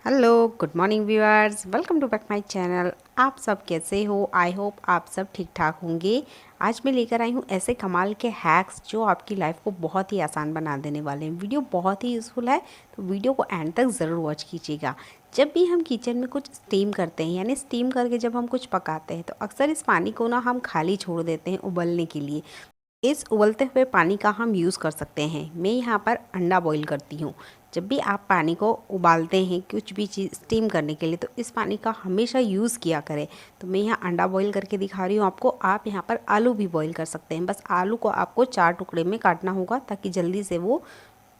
Hello good morning viewers, welcome to back my channel. आप सब कैसे हो? आई होप आप सब ठीक ठाक होंगे। आज मैं लेकर आई हूँ ऐसे कमाल के हैक्स जो आपकी लाइफ को बहुत ही आसान बना देने वाले हैं। वीडियो बहुत ही यूज़फुल है, तो वीडियो को एंड तक ज़रूर वॉच कीजिएगा। जब भी हम किचन में कुछ स्टीम करते हैं, यानी स्टीम करके जब हम कुछ पकाते हैं, तो अक्सर इस पानी को ना हम खाली छोड़ देते हैं उबलने के लिए। इस उबलते हुए पानी का हम यूज़ कर सकते हैं। मैं यहाँ पर अंडा बॉईल करती हूँ। जब भी आप पानी को उबालते हैं कुछ भी चीज़ स्टीम करने के लिए, तो इस पानी का हमेशा यूज़ किया करें। तो मैं यहाँ अंडा बॉईल करके दिखा रही हूँ आपको। आप यहाँ पर आलू भी बॉईल कर सकते हैं। बस आलू को आपको 4 टुकड़े में काटना होगा ताकि जल्दी से वो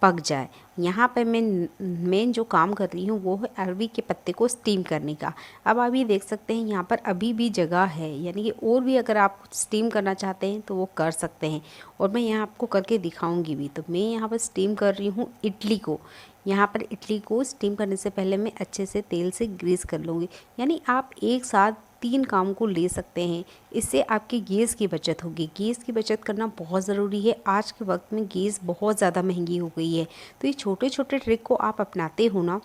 पक जाए। यहाँ पे मैं मेन जो काम कर रही हूँ वो है अरवी के पत्ते को स्टीम करने का। अब आप ये देख सकते हैं यहाँ पर अभी भी जगह है, यानी कि और भी अगर आप स्टीम करना चाहते हैं तो वो कर सकते हैं, और मैं यहाँ आपको करके दिखाऊंगी भी। तो मैं यहाँ पर स्टीम कर रही हूँ इडली को। यहाँ पर इडली को स्टीम करने से पहले मैं अच्छे से तेल से ग्रीस कर लूँगी। यानी आप एक साथ 3 काम को ले सकते हैं। इससे आपकी गैस की बचत होगी। गैस की बचत करना बहुत ज़रूरी है। आज के वक्त में गैस बहुत ज़्यादा महंगी हो गई है, तो ये छोटे छोटे ट्रिक को आप अपनाते हो ना,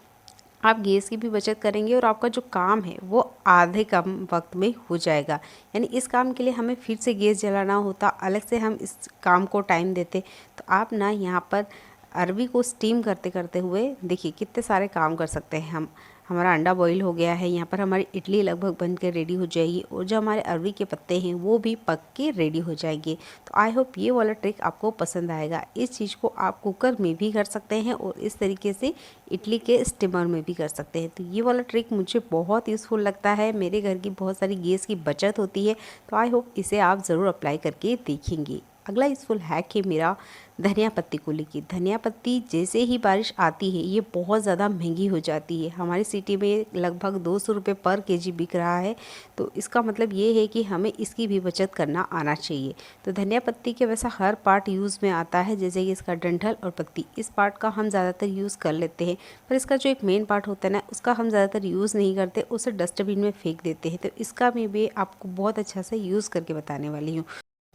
आप गैस की भी बचत करेंगे और आपका जो काम है वो आधे कम वक्त में हो जाएगा। यानी इस काम के लिए हमें फिर से गैस जलाना होता, अलग से हम इस काम को टाइम देते। तो आप ना यहाँ पर अरवी को स्टीम करते करते हुए देखिए कितने सारे काम कर सकते हैं हम। हमारा अंडा बॉईल हो गया है, यहाँ पर हमारी इडली लगभग बन के रेडी हो जाएगी, और जो हमारे अरवी के पत्ते हैं वो भी पक के रेडी हो जाएंगे। तो आई होप ये वाला ट्रिक आपको पसंद आएगा। इस चीज़ को आप कुकर में भी कर सकते हैं और इस तरीके से इडली के स्टीमर में भी कर सकते हैं। तो ये वाला ट्रिक मुझे बहुत यूज़फुल लगता है। मेरे घर की बहुत सारी गैस की बचत होती है, तो आई होप इसे आप ज़रूर अप्लाई करके देखेंगे। अगला यूज़फुल हैक है मेरा धनिया पत्ती को लेके। धनिया पत्ती जैसे ही बारिश आती है ये बहुत ज़्यादा महंगी हो जाती है। हमारी सिटी में लगभग 200 रुपये पर केजी बिक रहा है। तो इसका मतलब ये है कि हमें इसकी भी बचत करना आना चाहिए। तो धनिया पत्ती के वैसा हर पार्ट यूज़ में आता है, जैसे कि इसका डंठल और पत्ती, इस पार्ट का हम ज़्यादातर यूज़ कर लेते हैं। पर इसका जो एक मेन पार्ट होता है ना, उसका हम ज़्यादातर यूज़ नहीं करते, उसे डस्टबिन में फेंक देते हैं। तो इसका मैं भी आपको बहुत अच्छा से यूज़ करके बताने वाली हूँ।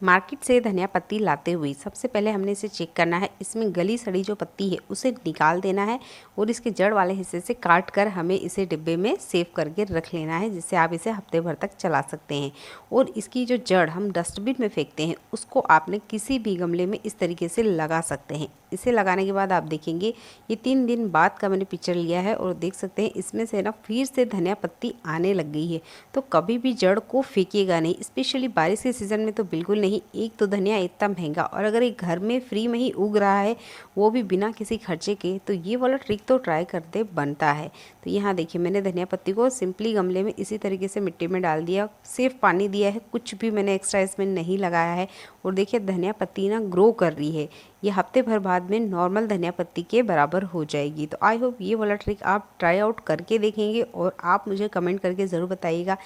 मार्केट से धनिया पत्ती लाते हुए सबसे पहले हमने इसे चेक करना है। इसमें गली सड़ी जो पत्ती है उसे निकाल देना है, और इसके जड़ वाले हिस्से से काट कर हमें इसे डिब्बे में सेव करके रख लेना है, जिससे आप इसे हफ्ते भर तक चला सकते हैं। और इसकी जो जड़ हम डस्टबिन में फेंकते हैं उसको आपने किसी भी गमले में इस तरीके से लगा सकते हैं। इसे लगाने के बाद आप देखेंगे, ये 3 दिन बाद का मैंने पिक्चर लिया है, और देख सकते हैं इसमें से ना फिर से धनिया पत्ती आने लग गई है। तो कभी भी जड़ को फेंकिएगा नहीं, स्पेशली बारिश के सीज़न में तो बिल्कुल नहीं। एक तो धनिया इतना महंगा, और अगर एक घर में फ्री में ही उग रहा है वो भी बिना किसी खर्चे के, तो ये वाला ट्रिक तो ट्राई करते बनता है। तो यहाँ देखिए मैंने धनिया पत्ती को सिंपली गमले में इसी तरीके से मिट्टी में डाल दिया, सिर्फ पानी दिया है, कुछ भी मैंने एक्स्ट्रा इसमें नहीं लगाया है। और देखिए धनिया पत्ती ना ग्रो कर रही है। ये हफ्ते भर बाद में नॉर्मल धनिया पत्ती के बराबर हो जाएगी। तो आई होप ये वाला ट्रिक आप ट्राई आउट करके देखेंगे, और आप मुझे कमेंट करके ज़रूर बताइएगा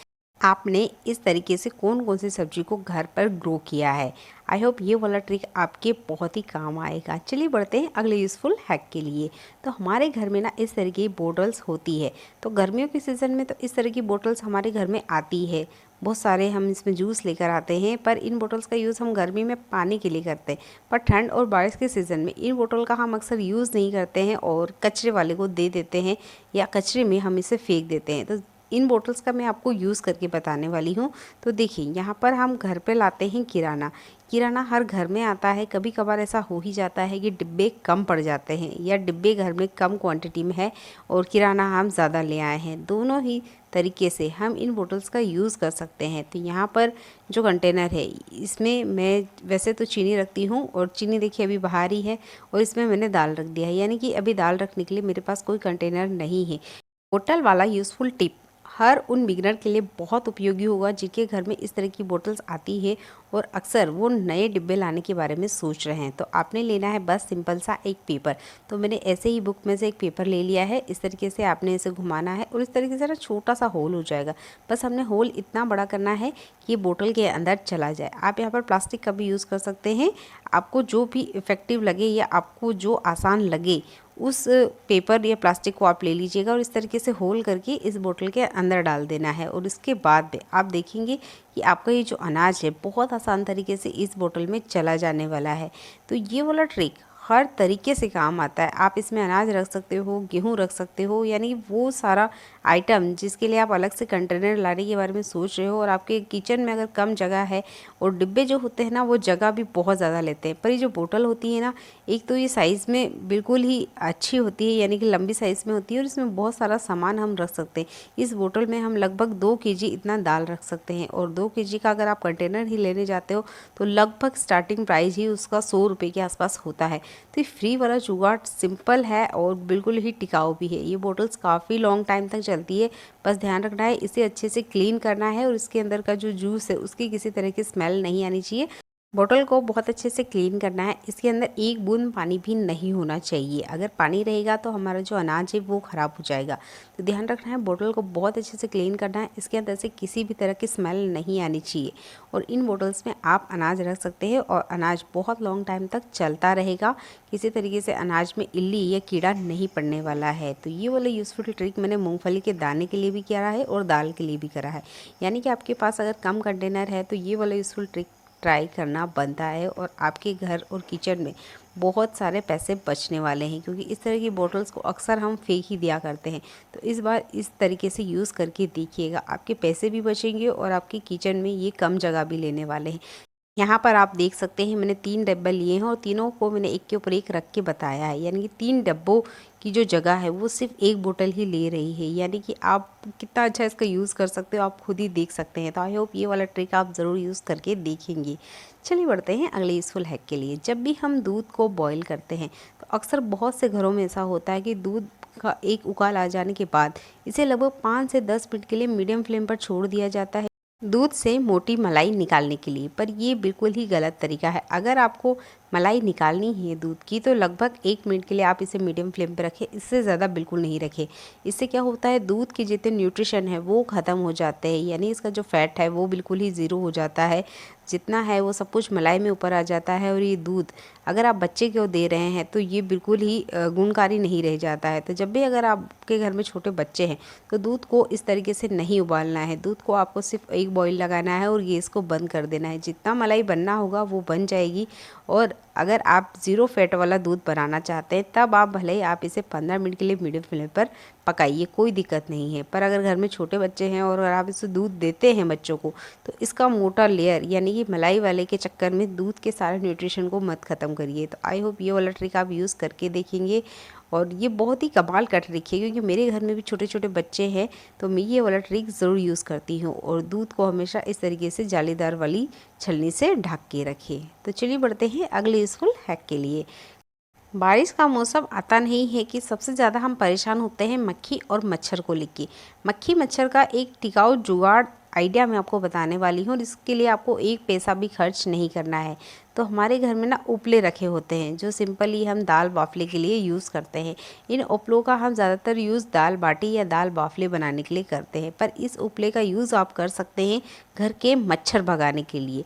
आपने इस तरीके से कौन कौन सी सब्जी को घर पर ग्रो किया है। आई होप ये वाला ट्रिक आपके बहुत ही काम आएगा। चलिए बढ़ते हैं अगले यूज़फुल हैक के लिए। तो हमारे घर में ना इस तरह की बोटल्स होती है। तो गर्मियों के सीज़न में तो इस तरह की बोटल्स हमारे घर में आती है। बहुत सारे हम इसमें जूस लेकर आते हैं, पर इन बोटल्स का यूज़ हम गर्मी में पानी के लिए करते हैं। पर ठंड और बारिश के सीज़न में इन बोतल का हम अक्सर यूज़ नहीं करते हैं और कचरे वाले को दे देते हैं, या कचरे में हम इसे फेंक देते हैं। तो इन बोतल्स का मैं आपको यूज़ करके बताने वाली हूँ। तो देखिए यहाँ पर हम घर पे लाते हैं किराना। किराना हर घर में आता है। कभी कभार ऐसा हो ही जाता है कि डिब्बे कम पड़ जाते हैं, या डिब्बे घर में कम क्वांटिटी में है और किराना हम ज़्यादा ले आए हैं। दोनों ही तरीके से हम इन बोतल्स का यूज़ कर सकते हैं। तो यहाँ पर जो कंटेनर है इसमें मैं वैसे तो चीनी रखती हूँ, और चीनी देखिए अभी बाहर ही है, और इसमें मैंने दाल रख दिया है, यानी कि अभी दाल रखने के लिए मेरे पास कोई कंटेनर नहीं है। बोतल वाला यूज़फुल टिप हर उन बिगनर के लिए बहुत उपयोगी होगा जिनके घर में इस तरह की बोतल्स आती है और अक्सर वो नए डिब्बे लाने के बारे में सोच रहे हैं। तो आपने लेना है बस सिंपल सा एक पेपर। तो मैंने ऐसे ही बुक में से एक पेपर ले लिया है। इस तरीके से आपने इसे घुमाना है, और इस तरीके से ना छोटा सा होल हो जाएगा। बस हमने होल इतना बड़ा करना है कि ये बोतल के अंदर चला जाए। आप यहाँ पर प्लास्टिक का भी यूज़ कर सकते हैं, आपको जो भी इफ़ेक्टिव लगे या आपको जो आसान लगे उस पेपर या प्लास्टिक को आप ले लीजिएगा, और इस तरीके से होल करके इस बोतल के अंदर डाल देना है। और इसके बाद में आप देखेंगे कि आपका ये जो अनाज है बहुत आसान तरीके से इस बोतल में चला जाने वाला है। तो ये वाला ट्रिक हर तरीके से काम आता है। आप इसमें अनाज रख सकते हो, गेहूँ रख सकते हो, यानी वो सारा आइटम जिसके लिए आप अलग से कंटेनर लाने के बारे में सोच रहे हो और आपके किचन में अगर कम जगह है, और डिब्बे जो होते हैं ना वो जगह भी बहुत ज़्यादा लेते हैं, पर ये जो बोतल होती है ना, एक तो ये साइज़ में बिल्कुल ही अच्छी होती है, यानी कि लंबी साइज़ में होती है, और इसमें बहुत सारा सामान हम रख सकते हैं। इस बोतल में हम लगभग 2 केजी इतना दाल रख सकते हैं, और 2 केजी का अगर आप कंटेनर ही लेने जाते हो तो लगभग स्टार्टिंग प्राइस ही उसका 100 रुपये के आसपास होता है। तो ये फ्री वाला जुगाड़ सिंपल है और बिल्कुल ही टिकाऊ भी है। ये बोटल्स काफ़ी लॉन्ग टाइम तक चलती है। बस ध्यान रखना है, इसे अच्छे से क्लीन करना है और इसके अंदर का जो जूस है उसकी किसी तरह की स्मेल नहीं आनी चाहिए। बोतल को बहुत अच्छे से क्लीन करना है। इसके अंदर एक बूंद पानी भी नहीं होना चाहिए। अगर पानी रहेगा तो हमारा जो अनाज है वो ख़राब हो जाएगा। तो ध्यान रखना है, बोतल को बहुत अच्छे से क्लीन करना है। इसके अंदर से किसी भी तरह की स्मेल नहीं आनी चाहिए। और इन बोटल्स में आप अनाज रख सकते हैं और अनाज बहुत लॉन्ग टाइम तक चलता रहेगा। किसी तरीके से अनाज में इल्ली या कीड़ा नहीं पड़ने वाला है। तो ये वाला यूज़फुल ट्रिक मैंने मूंगफली के दाने के लिए भी किया है और दाल के लिए भी करा है। यानी कि आपके पास अगर कम कंटेनर है तो ये वाला यूज़फुल ट्रिक ट्राई करना बनता है, और आपके घर और किचन में बहुत सारे पैसे बचने वाले हैं, क्योंकि इस तरह की बोतल्स को अक्सर हम फेंक ही दिया करते हैं। तो इस बार इस तरीके से यूज़ करके देखिएगा, आपके पैसे भी बचेंगे और आपके किचन में ये कम जगह भी लेने वाले हैं। यहाँ पर आप देख सकते हैं मैंने 3 डब्बे लिए हैं और तीनों को मैंने एक के ऊपर एक रख के बताया है, यानी कि 3 डब्बों की जो जगह है वो सिर्फ एक बोतल ही ले रही है। यानी कि आप कितना अच्छा इसका यूज़ कर सकते हो आप खुद ही देख सकते हैं। तो आई होप ये वाला ट्रिक आप ज़रूर यूज़ करके देखेंगे। चलिए बढ़ते हैं अगले यूज़फुल हैक के लिए। जब भी हम दूध को बॉईल करते हैं तो अक्सर बहुत से घरों में ऐसा होता है कि दूध का एक उबाल आ जाने के बाद इसे लगभग 5 से 10 मिनट के लिए मीडियम फ्लेम पर छोड़ दिया जाता है दूध से मोटी मलाई निकालने के लिए। पर ये बिल्कुल ही गलत तरीका है। अगर आपको मलाई निकालनी है दूध की तो लगभग 1 मिनट के लिए आप इसे मीडियम फ्लेम पर रखें, इससे ज़्यादा बिल्कुल नहीं रखें। इससे क्या होता है, दूध के जितने न्यूट्रिशन है वो ख़त्म हो जाते हैं, यानी इसका जो फैट है वो बिल्कुल ही ज़ीरो हो जाता है। जितना है वो सब कुछ मलाई में ऊपर आ जाता है, और ये दूध अगर आप बच्चे को दे रहे हैं तो ये बिल्कुल ही गुणकारी नहीं रह जाता है। तो जब भी अगर आपके घर में छोटे बच्चे हैं तो दूध को इस तरीके से नहीं उबालना है। दूध को आपको सिर्फ एक बॉईल लगाना है और गैस को बंद कर देना है। जितना मलाई बनना होगा वो बन जाएगी। और अगर आप ज़ीरो फैट वाला दूध बनाना चाहते हैं तब आप भले ही आप इसे 15 मिनट के लिए मीडियम फ्लेम पर पकाइए, कोई दिक्कत नहीं है। पर अगर घर में छोटे बच्चे हैं और अगर आप इसे दूध देते हैं बच्चों को तो इसका मोटा लेयर यानी कि मलाई वाले के चक्कर में दूध के सारे न्यूट्रिशन को मत ख़त्म करिए। तो आई होप ये वाला ट्रिक आप यूज़ करके देखेंगे, और ये बहुत ही कमाल का ट्रिक है, क्योंकि मेरे घर में भी छोटे छोटे बच्चे हैं तो मैं ये वाला ट्रिक ज़रूर यूज़ करती हूँ। और दूध को हमेशा इस तरीके से जालीदार वाली छलनी से ढक के रखें। तो चलिए बढ़ते हैं अगले यूज़फुल हैक के लिए। बारिश का मौसम आता नहीं है कि सबसे ज़्यादा हम परेशान होते हैं मक्खी और मच्छर को लेके। मक्खी मच्छर का एक टिकाऊ जुगाड़ आइडिया मैं आपको बताने वाली हूँ, और इसके लिए आपको एक पैसा भी खर्च नहीं करना है। तो हमारे घर में ना उपले रखे होते हैं जो सिंपली हम दाल बाफले के लिए यूज़ करते हैं। इन उपलों का हम ज़्यादातर यूज़ दाल बाटी या दाल बाफले बनाने के लिए करते हैं, पर इस उपले का यूज़ आप कर सकते हैं घर के मच्छर भगाने के लिए।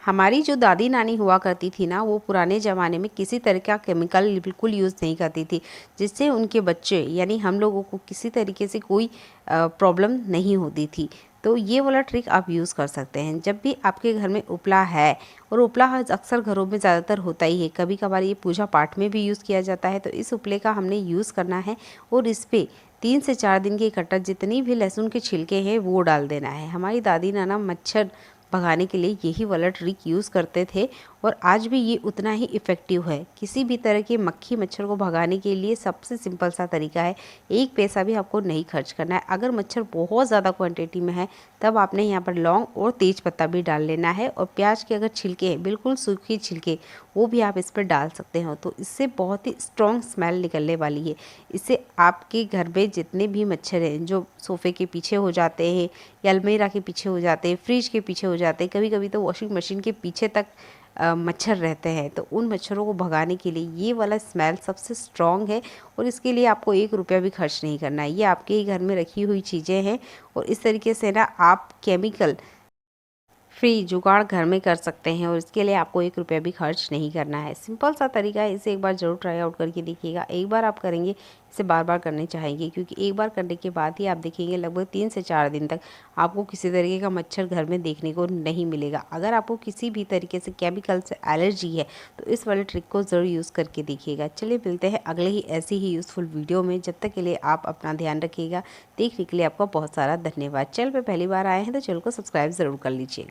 हमारी जो दादी नानी हुआ करती थी ना, वो पुराने ज़माने में किसी तरह का केमिकल बिल्कुल यूज़ नहीं करती थी, जिससे उनके बच्चे यानी हम लोगों को किसी तरीके से कोई प्रॉब्लम नहीं होती थी। तो ये वाला ट्रिक आप यूज़ कर सकते हैं। जब भी आपके घर में उपला है, और उपला अक्सर घरों में ज़्यादातर होता ही है, कभी कभार ये पूजा पाठ में भी यूज़ किया जाता है, तो इस उपले का हमने यूज़ करना है और इस पर 3 से 4 दिन के इकट्ठा जितनी भी लहसुन के छिलके हैं वो डाल देना है। हमारी दादी नाना मच्छर भगाने के लिए यही वाला ट्रिक यूज़ करते थे, और आज भी ये उतना ही इफ़ेक्टिव है। किसी भी तरह के मक्खी मच्छर को भगाने के लिए सबसे सिंपल सा तरीका है, एक पैसा भी आपको नहीं खर्च करना है। अगर मच्छर बहुत ज़्यादा क्वांटिटी में है तब आपने यहाँ पर लौंग और तेज पत्ता भी डाल लेना है, और प्याज के अगर छिलके हैं बिल्कुल सूखी छिलके वो भी आप इस पर डाल सकते हो। तो इससे बहुत ही स्ट्रॉन्ग स्मेल निकलने वाली है। इससे आपके घर में जितने भी मच्छर हैं जो सोफ़े के पीछे हो जाते हैं या अलमीरा के पीछे हो जाते हैं, फ्रिज के पीछे हो जाते हैं, कभी कभी तो वॉशिंग मशीन के पीछे तक मच्छर रहते हैं, तो उन मच्छरों को भगाने के लिए ये वाला स्मेल सबसे स्ट्रॉन्ग है। और इसके लिए आपको 1 रुपया भी खर्च नहीं करना है। ये आपके ही घर में रखी हुई चीज़ें हैं, और इस तरीके से ना आप केमिकल फ्री जुगाड़ घर में कर सकते हैं और इसके लिए आपको 1 रुपया भी खर्च नहीं करना है। सिंपल सा तरीका है, इसे एक बार ज़रूर ट्राई आउट करके देखिएगा। एक बार आप करेंगे, इसे बार-बार करने चाहेंगे, क्योंकि एक बार करने के बाद ही आप देखेंगे लगभग 3 से 4 दिन तक आपको किसी तरीके का मच्छर घर में देखने को नहीं मिलेगा। अगर आपको किसी भी तरीके से केमिकल से एलर्जी है तो इस वाले ट्रिक को ज़रूर यूज़ करके देखिएगा। चलिए मिलते हैं अगले ही ऐसी ही यूज़फुल वीडियो में। जब तक के लिए आप अपना ध्यान रखिएगा। देखने के लिए आपका बहुत सारा धन्यवाद। चैनल पे पहली बार आए हैं तो चैनल को सब्सक्राइब ज़रूर कर लीजिए।